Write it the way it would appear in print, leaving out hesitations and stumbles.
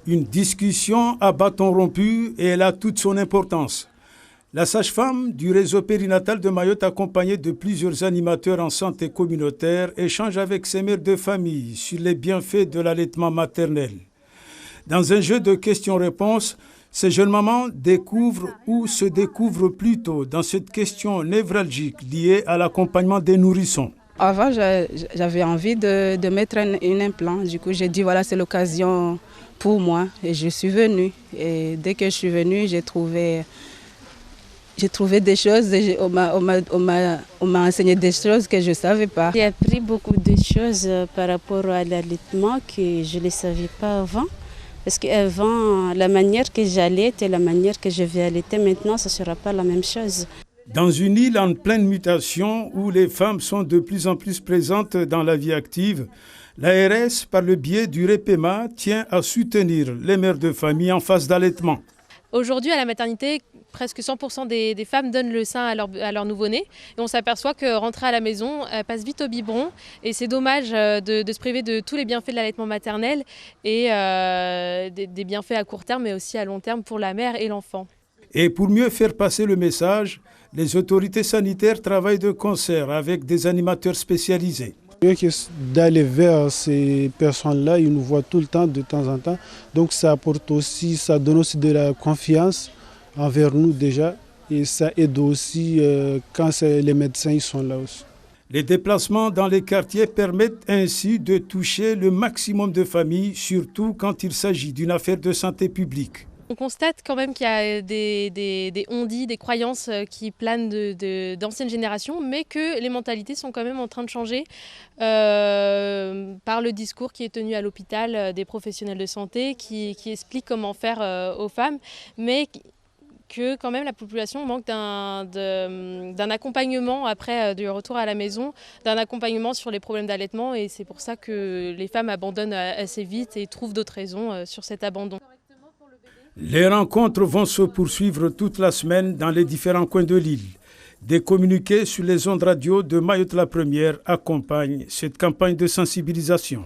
Une discussion à bâton rompu et elle a toute son importance. La sage-femme du réseau périnatal de Mayotte, accompagnée de plusieurs animateurs en santé communautaire, échange avec ses mères de famille sur les bienfaits de l'allaitement maternel. Dans un jeu de questions-réponses, ces jeunes mamans découvrent ou se découvrent plutôt dans cette question névralgique liée à l'accompagnement des nourrissons. Avant, j'avais envie de mettre un implant. Du coup, j'ai dit, voilà, c'est l'occasion pour moi. Et je suis venue. Et dès que je suis venue, j'ai trouvé des choses. On m'a enseigné des choses que je ne savais pas. J'ai appris beaucoup de choses par rapport à l'allaitement que je ne les savais pas avant. Parce qu'avant, la manière que j'allaite et la manière que je vais allaiter maintenant, ce ne sera pas la même chose. Dans une île en pleine mutation où les femmes sont de plus en plus présentes dans la vie active, l'ARS, par le biais du REPEMA, tient à soutenir les mères de famille en phase d'allaitement. Aujourd'hui, à la maternité, presque 100% des femmes donnent le sein à leur nouveau-né. Et on s'aperçoit que rentrer à la maison, elles passent vite au biberon. Et c'est dommage de se priver de tous les bienfaits de l'allaitement maternel et des bienfaits à court terme, mais aussi à long terme pour la mère et l'enfant. Et pour mieux faire passer le message, les autorités sanitaires travaillent de concert avec des animateurs spécialisés. D'aller vers ces personnes-là, ils nous voient tout le temps, de temps en temps. Donc ça donne aussi de la confiance envers nous déjà. Et ça aide aussi quand les médecins ils sont là aussi. Les déplacements dans les quartiers permettent ainsi de toucher le maximum de familles, surtout quand il s'agit d'une affaire de santé publique. On constate quand même qu'il y a des on-dit, des croyances qui planent d'anciennes générations, mais que les mentalités sont quand même en train de changer par le discours qui est tenu à l'hôpital des professionnels de santé qui expliquent comment faire aux femmes, mais que quand même la population manque d'un accompagnement après du retour à la maison, d'un accompagnement sur les problèmes d'allaitement, et c'est pour ça que les femmes abandonnent assez vite et trouvent d'autres raisons sur cet abandon. Les rencontres vont se poursuivre toute la semaine dans les différents coins de l'île. Des communiqués sur les ondes radio de Mayotte la Première accompagnent cette campagne de sensibilisation.